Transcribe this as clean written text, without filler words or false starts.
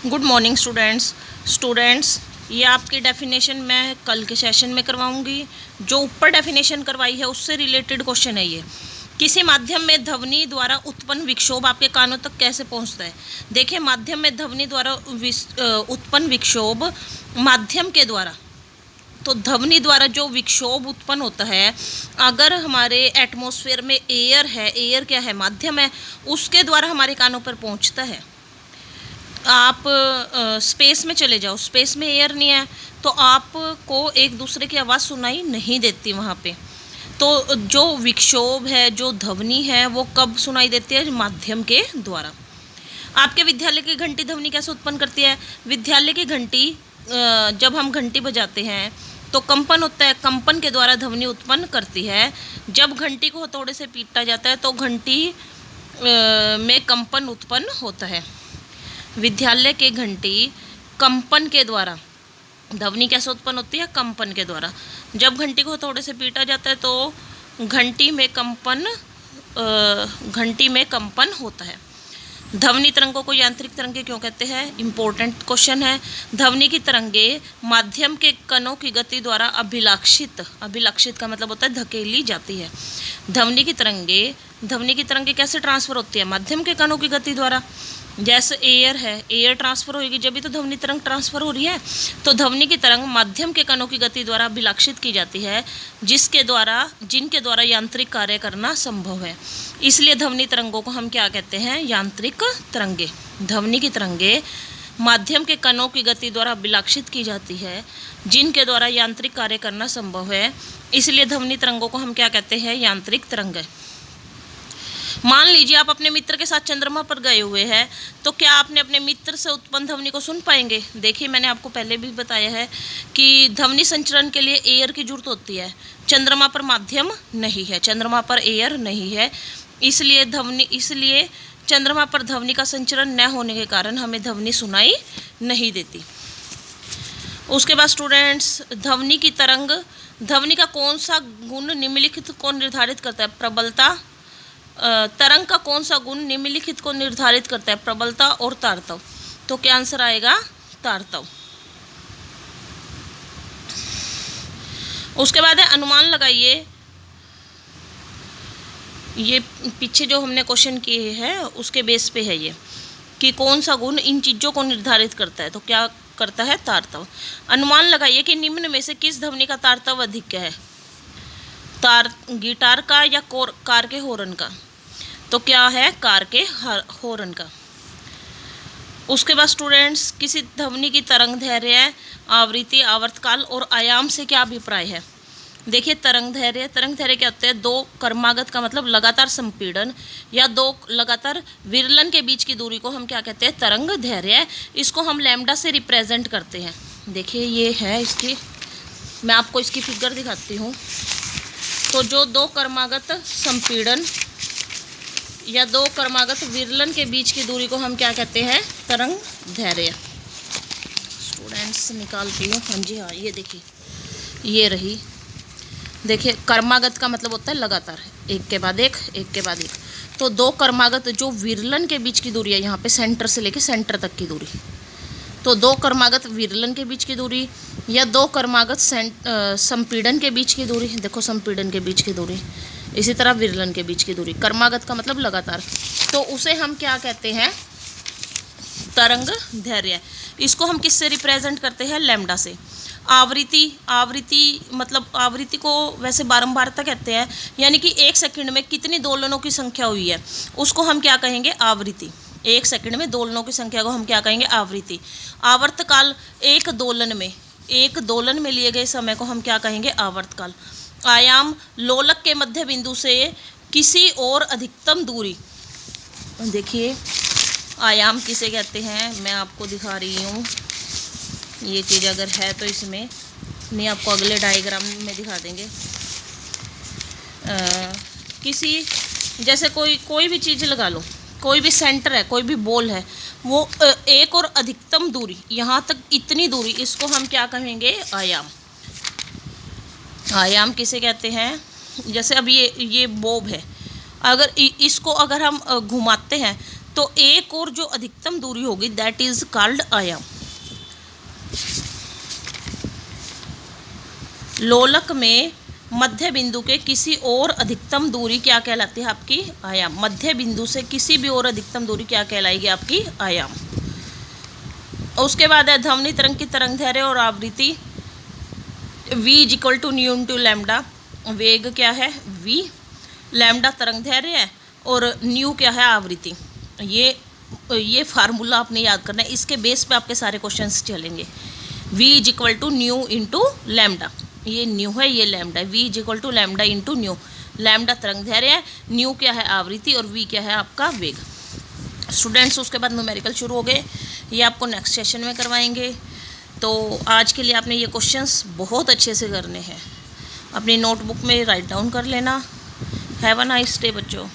Good morning students. ये आपकी definition मैं कल के सेशन में करवाऊंगी। जो ऊपर डेफिनेशन करवाई है उससे रिलेटेड क्वेश्चन है ये। किसी माध्यम में ध्वनि द्वारा उत्पन्न विक्षोभ आपके कानों तक कैसे पहुंचता है। देखिए, माध्यम में ध्वनि द्वारा उत्पन्न विक्षोभ माध्यम के द्वारा, तो ध्वनि द्वारा जो विक्षोभ उत्पन्न होता है, अगर हमारे एटमॉस्फेयर में एयर है, एयर क्या है, माध्यम है, उसके द्वारा हमारे कानों पर पहुंचता है। आप स्पेस में चले जाओ, स्पेस में एयर नहीं है तो आपको एक दूसरे की आवाज़ सुनाई नहीं देती वहाँ पे। तो जो विक्षोभ है, जो ध्वनि है, वो कब सुनाई देती है? माध्यम के द्वारा। आपके विद्यालय की घंटी ध्वनि कैसे उत्पन्न करती है? विद्यालय की घंटी, जब हम घंटी बजाते हैं तो कंपन होता है, कंपन के द्वारा ध्वनि उत्पन्न करती है। जब घंटी को हथौड़े से पीटा जाता है तो घंटी में कंपन उत्पन्न होता है। विद्यालय के घंटी कंपन के द्वारा, ध्वनि कैसे उत्पन्न होती है? कंपन के द्वारा। जब घंटी को हथौड़े से पीटा जाता है तो घंटी में कंपन होता है। ध्वनि तरंगों को यांत्रिक तरंगे क्यों कहते हैं? इंपॉर्टेंट क्वेश्चन है। ध्वनि की तरंगे माध्यम के कणों की गति द्वारा अभिलक्षित का मतलब होता है धकेली जाती है। ध्वनि की तरंगे कैसे ट्रांसफर होती है? माध्यम के कणों की गति द्वारा। जैसे एयर है, एयर ट्रांसफर होगी जब भी तो ध्वनि तरंग ट्रांसफर हो रही है। तो ध्वनि की तरंग माध्यम के कणों की गति द्वारा अभिलक्षित की जाती है, जिनके द्वारा यांत्रिक कार्य करना संभव है। इसलिए ध्वनि तरंगों को हम क्या कहते हैं? यांत्रिक तरंगे। ध्वनि की तरंगे माध्यम के कणों की गति द्वारा अभिलक्षित की जाती है, जिनके द्वारा यांत्रिक कार्य करना संभव है। इसलिए ध्वनि तरंगों को हम क्या कहते हैं? यांत्रिक तरंगे। मान लीजिए आप अपने मित्र के साथ चंद्रमा पर गए हुए हैं, तो क्या आपने अपने मित्र से उत्पन्न ध्वनि को सुन पाएंगे? देखिए, मैंने आपको पहले भी बताया है कि ध्वनि संचरण के लिए एयर की जरूरत होती है। चंद्रमा पर माध्यम नहीं है, चंद्रमा पर एयर नहीं है, इसलिए चंद्रमा पर ध्वनि का संचरण न होने के कारण हमें ध्वनि सुनाई नहीं देती। उसके बाद स्टूडेंट्स, ध्वनि का कौन सा गुण निम्नलिखित को निर्धारित करता है? प्रबलता। तरंग का कौन सा गुण निम्नलिखित को निर्धारित करता है? प्रबलता और तारतव। तो क्या आंसर आएगा? तारतव। उसके बाद है अनुमान लगाइए। ये पीछे जो हमने क्वेश्चन किए हैं उसके बेस पे है ये, कि कौन सा गुण इन चीज़ों को निर्धारित करता है। तो क्या करता है? तारतव। अनुमान लगाइए कि निम्न में से किस ध्वनि का तारतव अधिक है? गिटार का या कार के हॉर्न का? तो क्या है? कार के हॉर्न का। उसके बाद स्टूडेंट्स, किसी ध्वनि की तरंग दैर्घ्य, आवृत्ति, आवर्तकाल और आयाम से क्या अभिप्राय है? देखिए, तरंग दैर्घ्य क्या होते हैं? दो क्रमागत का मतलब लगातार संपीड़न या दो लगातार विरलन के बीच की दूरी को हम क्या कहते हैं? तरंग दैर्घ्य। इसको हम लैम्डा से रिप्रेजेंट करते हैं। देखिए, ये है इसकी, मैं आपको इसकी फिगर दिखाती हूँ। तो जो दो क्रमागत संपीड़न या दो क्रमागत विरलन के बीच की दूरी को हम क्या कहते हैं? तरंग दैर्घ्य। स्टूडेंट्स निकालती हूँ। हाँ जी, हाँ, ये देखिए, ये रही। देखिए, क्रमागत का मतलब होता है लगातार, एक के बाद एक, एक के बाद एक। तो दो क्रमागत जो विरलन के बीच की दूरी है, यहाँ पे सेंटर से लेके सेंटर तक की दूरी, तो दो क्रमागत विरलन के बीच की दूरी या दो क्रमागत संपीड़न के बीच की दूरी। देखो, संपीड़न के बीच की दूरी, इसी तरह विरलन के बीच की दूरी। क्रमागत का मतलब लगातार, तो उसे हम क्या कहते हैं? तरंग दैर्घ्य। इसको हम किससे रिप्रेजेंट करते हैं? लैम्डा से। आवृत्ति मतलब आवृत्ति को वैसे बारंबारता कहते हैं, यानी कि एक सेकंड में कितनी दोलनों की संख्या हुई है उसको हम क्या कहेंगे? आवृत्ति। एक सेकंड में दोलनों की संख्या को हम क्या कहेंगे? आवृत्ति। आवर्तकाल, एक दोलन में लिए गए समय को हम क्या कहेंगे? आवर्तकाल। आयाम, लोलक के मध्य बिंदु से किसी और अधिकतम दूरी। देखिए, आयाम किसे कहते हैं? मैं आपको दिखा रही हूँ। ये चीज़ अगर है तो इसमें नहीं, आपको अगले डायग्राम में दिखा देंगे। जैसे कोई भी चीज़ लगा लो, कोई भी सेंटर है, कोई भी बॉल है, वो एक और अधिकतम दूरी, यहाँ तक इतनी दूरी, इसको हम क्या कहेंगे? आयाम। आयाम किसे कहते हैं? जैसे अब ये बॉब है, अगर इसको अगर हम घुमाते हैं तो एक और जो अधिकतम दूरी होगी दैट इज कॉल्ड आयाम। लोलक में मध्य बिंदु के किसी और अधिकतम दूरी क्या कहलाती है? आपकी आयाम। मध्य बिंदु से किसी भी और अधिकतम दूरी क्या कहलाएगी? आपकी आयाम। उसके बाद है ध्वनि तरंग की तरंगदैर्घ्य और आवृत्ति v is equal to nu into lambda. वेग क्या है? v, लैम्डा तरंगदैर्घ्य है और न्यू क्या है? आवृत्ति। ये फार्मूला आपने याद करना है, इसके बेस पे आपके सारे क्वेश्चंस चलेंगे। v is equal to nu into lambda, ये न्यू है, ये लैम्डा है। v is equal to lambda into nu. Lambda तरंगदैर्घ्य है, न्यू क्या है? आवृत्ति, और v क्या है? आपका वेग। स्टूडेंट्स उसके बाद न्यूमेरिकल शुरू हो गए, ये आपको नेक्स्ट सेशन में करवाएंगे। तो आज के लिए आपने ये क्वेश्चंस बहुत अच्छे से करने हैं, अपनी नोटबुक में राइट डाउन कर लेना। हैव अ नाइस डे बच्चों।